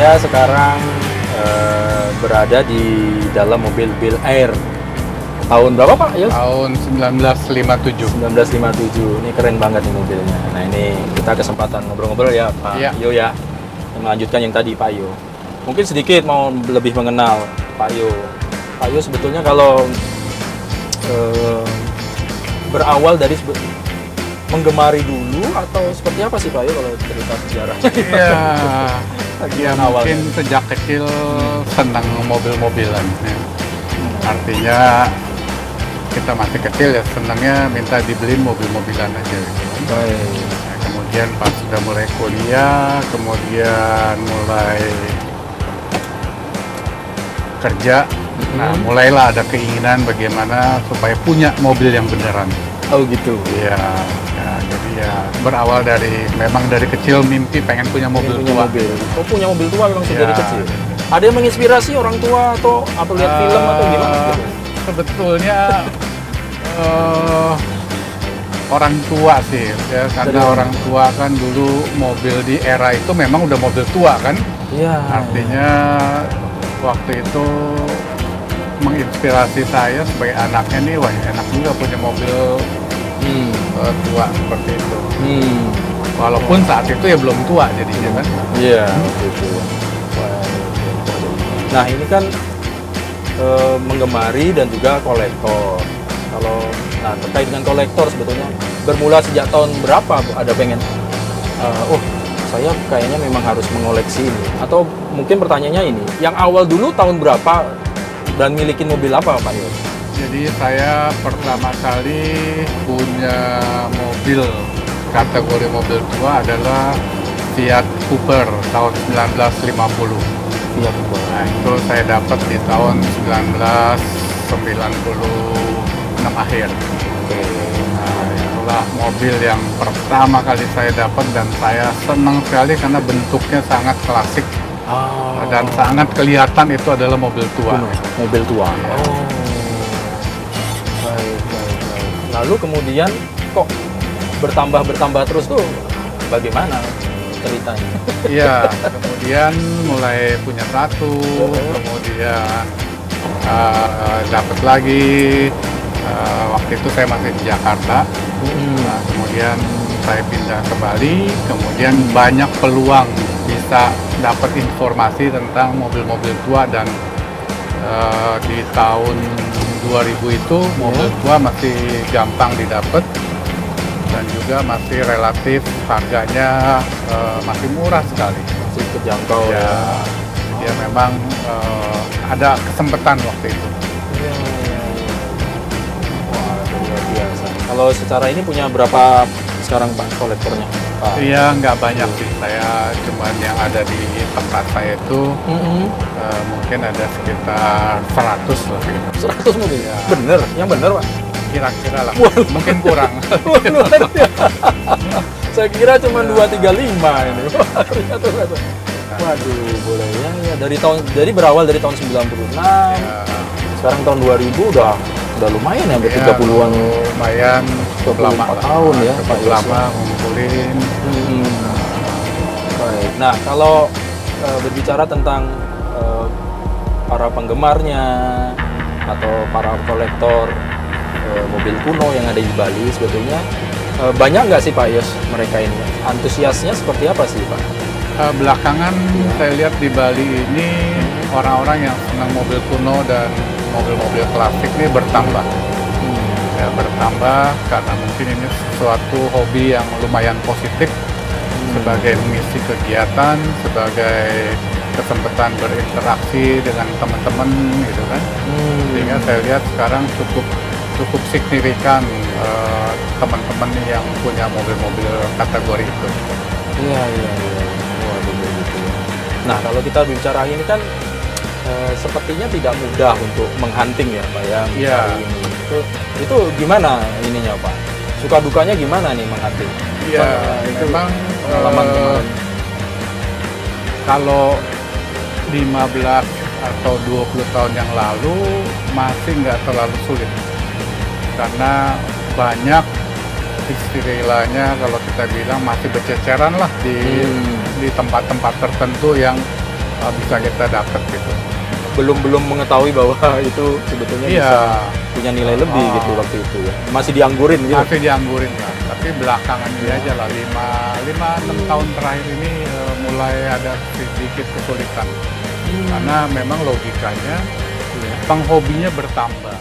Saya sekarang berada di dalam mobil Bill Air. Tahun berapa Pak Yos? Tahun 1957. 1957. Ini keren banget nih mobilnya. Nah ini kita kesempatan ngobrol-ngobrol ya Pak Iya. Yo ya. Melanjutkan yang tadi Pak Yo. Mungkin sedikit mau lebih mengenal Pak Yo. Pak Yo sebetulnya kalau berawal dari menggemari dulu atau seperti apa sih Pak Yo kalau cerita sejarah? Iya, mungkin sejak kecil senang mobil-mobilan. Ya. Artinya kita masih kecil ya senangnya minta dibeliin mobil-mobilan aja. Baik. Nah, kemudian pas sudah mulai kuliah, kemudian mulai kerja, nah mulailah ada keinginan bagaimana supaya punya mobil yang beneran. Oh gitu. Iya, ya, jadi ya berawal memang dari kecil mimpi pengen punya mobil Punya tua. mobil. Oh punya mobil tua memang sejak Iya. kecil. Ada yang menginspirasi orang tua atau apa lihat film atau gimana? gitu? Sebetulnya orang tua sih, ya, karena Dari- orang tua kan dulu mobil di era itu memang udah mobil tua kan. Iya. Artinya waktu itu menginspirasi saya sebagai anaknya nih, wah enak juga punya mobil tua seperti itu. Walaupun saat itu ya belum tua jadinya kan. Iya, gitu. Nah, ini kan menggemari dan juga kolektor. Nah terkait dengan kolektor sebetulnya bermula sejak tahun berapa Bu? Ada pengen, saya kayaknya memang harus mengoleksi ini. Atau mungkin pertanyaannya ini, yang awal dulu tahun berapa dan milikin mobil apa Pak Yos? Jadi saya pertama kali punya mobil kategori mobil tua adalah Fiat Cooper tahun 1950. Iya, Nah itu saya dapat di tahun 1996 akhir. Nah itulah mobil yang pertama kali saya dapat dan saya senang sekali karena bentuknya sangat klasik dan sangat kelihatan itu adalah mobil tua. Mobil tua. Iya. Baik. Lalu kemudian kok bertambah terus tuh bagaimana ceritanya? Iya, kemudian mulai punya satu, kemudian dapat lagi. Waktu itu saya masih di Jakarta, nah, kemudian saya pindah ke Bali, kemudian banyak peluang bisa dapat informasi tentang mobil-mobil tua dan di tahun 2000 itu mobil tua masih gampang didapat dan juga masih relatif harganya masih murah sekali. Masih terjangkau Ya, ya memang ada kesempatan waktu itu. Iya. Wah, luar biasa. Kalau secara ini punya berapa sekarang Pak kolektornya? Pak? Iya, nggak banyak sih. Saya cuman yang ada di tempat saya itu mungkin ada sekitar 100 lebih. 100 mobil? Ya. Bener? Yang bener Pak? Kira-kira lah. Mungkin kurang. Saya kira cuma 235 ini. Ternyata. Waduh, boleh ya. Dari berawal dari tahun 96. Ya, Sekarang tahun 2000 udah lumayan ya, ya, 30-an. lumayan cukup 24 lama lah. tahun ya, Pak Cukup Yos, lama ya. ngumpulin. Baik. Nah, kalau berbicara tentang para penggemarnya atau para kolektor mobil kuno yang ada di Bali, sebetulnya banyak nggak sih Pak Yos mereka ini? Antusiasnya seperti apa sih Pak? Belakangan saya lihat di Bali ini orang-orang yang senang mobil kuno dan mobil-mobil klasik ini bertambah. Ya, bertambah karena mungkin ini suatu hobi yang lumayan positif sebagai mengisi kegiatan, sebagai kesempatan berinteraksi dengan teman-teman gitu kan. Sehingga saya lihat sekarang cukup signifikan teman-teman yang punya mobil-mobil kategori itu. Iya. Waduh, begitu ya. Nah, kalau kita bicara ini kan sepertinya tidak mudah untuk menghunting ya Pak ya. Iya. Mencari ini. Itu gimana ininya Pak? Suka dukanya gimana nih menghunting? Iya, memang kalau 15 atau 20 tahun yang lalu masih nggak terlalu sulit karena banyak istilahnya kalau kita bilang masih berceceran lah di tempat-tempat tertentu yang bisa kita dapat gitu. belum mengetahui bahwa itu sebetulnya Iya. bisa punya nilai lebih Ah. gitu waktu itu ya. Masih dianggurin gitu. Masih dianggurin lah, tapi belakangan ini aja lah 5-6 tahun terakhir ini mulai ada sedikit kesulitan karena memang logikanya penghobinya bertambah.